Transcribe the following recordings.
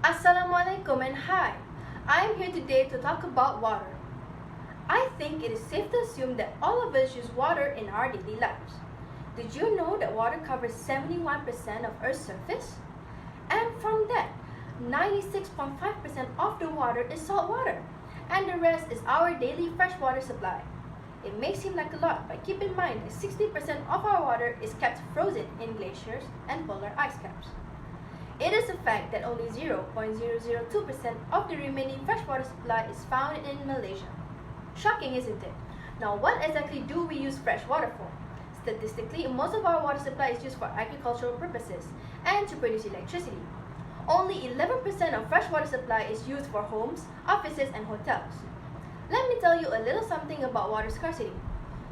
Assalamualaikum and hi. I am here today to talk about water. I think it is safe to assume that all of us use water in our daily lives. Did you know that water covers 71% of Earth's surface? And from that, 96.5% of the water is salt water, and the rest is our daily freshwater supply. It may seem like a lot, but keep in mind that 60% of our water is kept frozen in glaciers and polar ice caps. It is a fact that only 0.002% of the remaining freshwater supply is found in Malaysia. Shocking, isn't it? Now, what exactly do we use fresh water for? Statistically, most of our water supply is used for agricultural purposes and to produce electricity. Only 11% of freshwater supply is used for homes, offices, and hotels. Let me tell you a little something about water scarcity.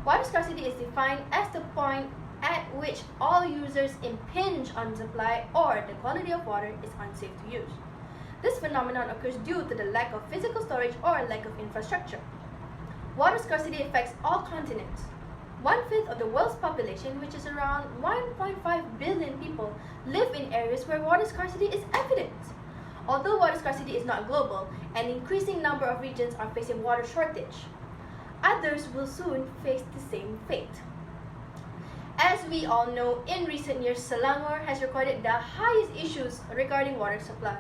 Water scarcity is defined as the point at which all users impinge on supply or the quality of water is unsafe to use. This phenomenon occurs due to the lack of physical storage or lack of infrastructure. Water scarcity affects all continents. 1/5 of the world's population, which is around 1.5 billion people, live in areas where water scarcity is evident. Although water scarcity is not global, an increasing number of regions are facing water shortage. Others will soon face the same fate. As we all know, in recent years, Selangor has recorded the highest issues regarding water supply.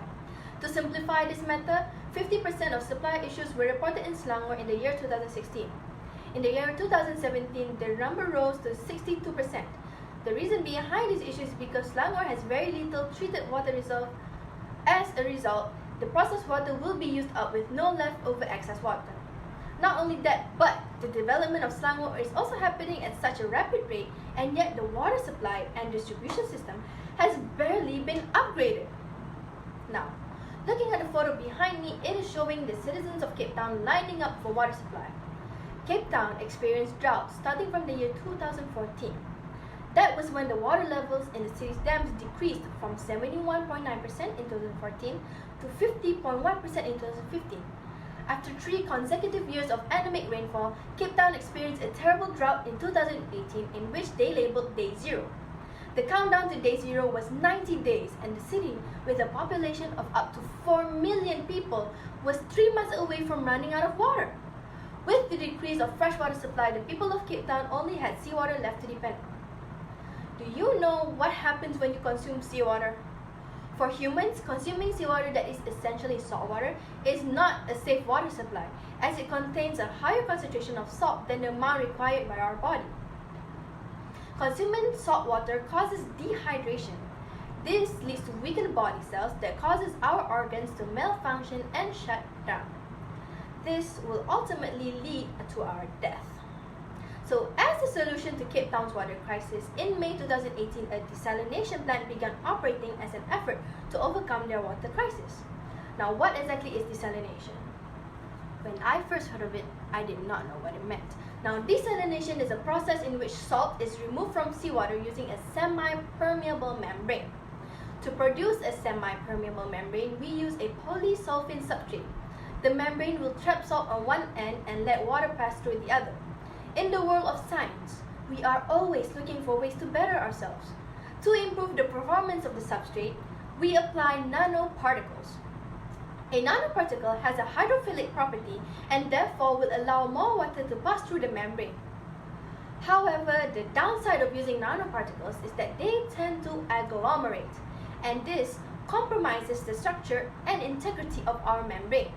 To simplify this matter, 50% of supply issues were reported in Selangor in the year 2016. In the year 2017, the number rose to 62%. The reason behind this issue is because Selangor has very little treated water reserve. As a result, the processed water will be used up with no leftover excess water. Not only that, but the development of Selangor is also happening at such a rapid rate, and yet the water supply and distribution system has barely been upgraded. Now, looking at the photo behind me, it is showing the citizens of Cape Town lining up for water supply. Cape Town experienced drought starting from the year 2014. That was when the water levels in the city's dams decreased from 71.9% in 2014 to 50.1% in 2015. After 3 consecutive years of anemic rainfall, Cape Town experienced a terrible drought in 2018 in which they labeled Day Zero. The countdown to Day Zero was 90 days, and the city, with a population of up to 4 million people, was 3 months away from running out of water. With the decrease of freshwater supply, the people of Cape Town only had seawater left to depend on. Do you know what happens when you consume seawater? For humans, consuming seawater that is essentially salt water is not a safe water supply, as it contains a higher concentration of salt than the amount required by our body. Consuming salt water causes dehydration. This leads to weakened body cells that causes our organs to malfunction and shut down. This will ultimately lead to our death. So, as a solution to Cape Town's water crisis, in May 2018, a desalination plant began operating as an effort to overcome their water crisis. Now, what exactly is desalination? When I first heard of it, I did not know what it meant. Now, desalination is a process in which salt is removed from seawater using a semi-permeable membrane. To produce a semi-permeable membrane, we use a polysulfone substrate. The membrane will trap salt on one end and let water pass through the other. In the world of science, we are always looking for ways to better ourselves. To improve the performance of the substrate, we apply nanoparticles. A nanoparticle has a hydrophilic property and therefore will allow more water to pass through the membrane. However, the downside of using nanoparticles is that they tend to agglomerate, and this compromises the structure and integrity of our membrane.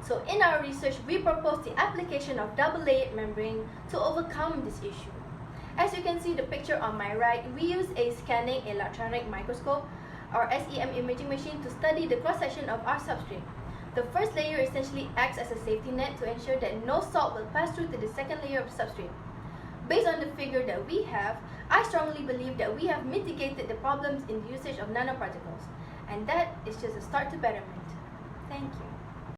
So in our research, we proposed the application of double-layered membrane to overcome this issue. As you can see the picture on my right, we use a scanning electron microscope or SEM imaging machine to study the cross-section of our substrate. The first layer essentially acts as a safety net to ensure that no salt will pass through to the second layer of the substrate. Based on the figure that we have, I strongly believe that we have mitigated the problems in the usage of nanoparticles, and that is just a start to betterment. Thank you.